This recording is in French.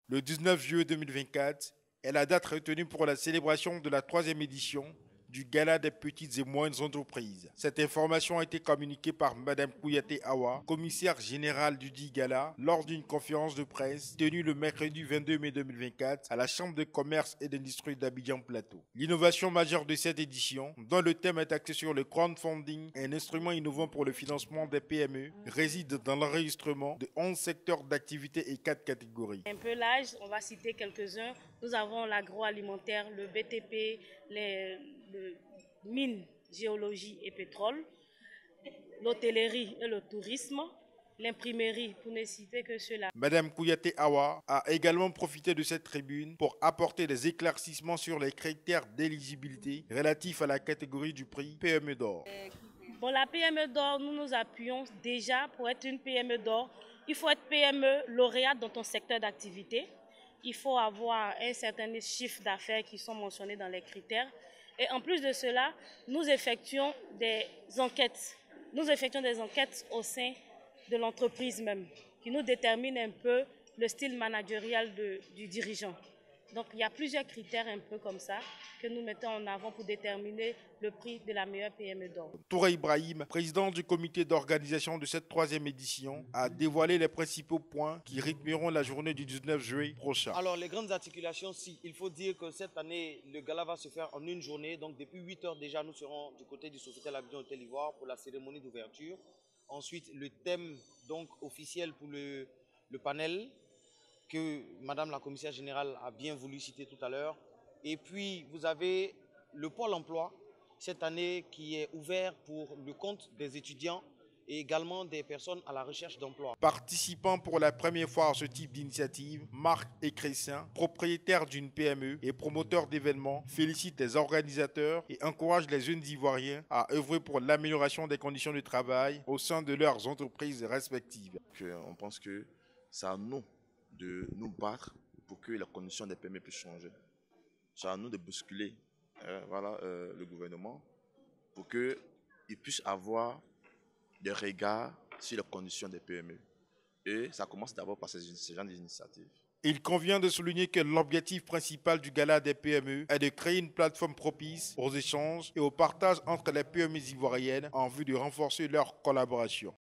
Le 19 juillet 2024 est la date retenue pour la célébration de la troisième édition du Gala des petites et moyennes entreprises. Cette information a été communiquée par Madame Kouyaté Awa, commissaire générale du dit Gala, lors d'une conférence de presse tenue le mercredi 22 mai 2024 à la Chambre de commerce et d'industrie d'Abidjan Plateau. L'innovation majeure de cette édition, dont le thème est axé sur le crowdfunding, un instrument innovant pour le financement des PME, réside dans l'enregistrement de 11 secteurs d'activité et 4 catégories. Un peu l'âge, on va citer quelques-uns. Nous avons l'agroalimentaire, le BTP, les mines, géologie et pétrole, l'hôtellerie et le tourisme, l'imprimerie, pour ne citer que cela. Madame Kouyaté Awa a également profité de cette tribune pour apporter des éclaircissements sur les critères d'éligibilité relatifs à la catégorie du prix PME d'or. Bon, la PME d'or, nous nous appuyons déjà pour être une PME d'or. Il faut être PME lauréate dans ton secteur d'activité. Il faut avoir un certain chiffre d'affaires qui sont mentionnés dans les critères. Et en plus de cela, nous effectuons des enquêtes. Nous effectuons des enquêtes au sein de l'entreprise même, qui nous déterminent un peu le style managérial du dirigeant. Donc il y a plusieurs critères un peu comme ça que nous mettons en avant pour déterminer le prix de la meilleure PME d'or. Touré Ibrahim, président du comité d'organisation de cette troisième édition, a dévoilé les principaux points qui rythmeront la journée du 19 juillet prochain. Alors les grandes articulations, il faut dire que cette année, le gala va se faire en une journée. Donc depuis 8 heures déjà, nous serons du côté du Sofitel Abidjan Hôtel Ivoire pour la cérémonie d'ouverture. Ensuite, le thème donc officiel pour le panel que Madame la commissaire générale a bien voulu citer tout à l'heure. Et puis, vous avez le pôle emploi, cette année qui est ouvert pour le compte des étudiants et également des personnes à la recherche d'emploi. Participant pour la première fois à ce type d'initiative, Marc Ecressin, propriétaire d'une PME et promoteur d'événements, félicite les organisateurs et encourage les jeunes Ivoiriens à œuvrer pour l'amélioration des conditions de travail au sein de leurs entreprises respectives. On pense que c'est à nous de nous battre pour que les conditions des PME puissent changer. C'est à nous de bousculer le gouvernement pour qu'il puisse avoir des regards sur les conditions des PME. Et ça commence d'abord par ces gens d'initiatives. Il convient de souligner que l'objectif principal du Gala des PME est de créer une plateforme propice aux échanges et au partage entre les PME ivoiriennes en vue de renforcer leur collaboration.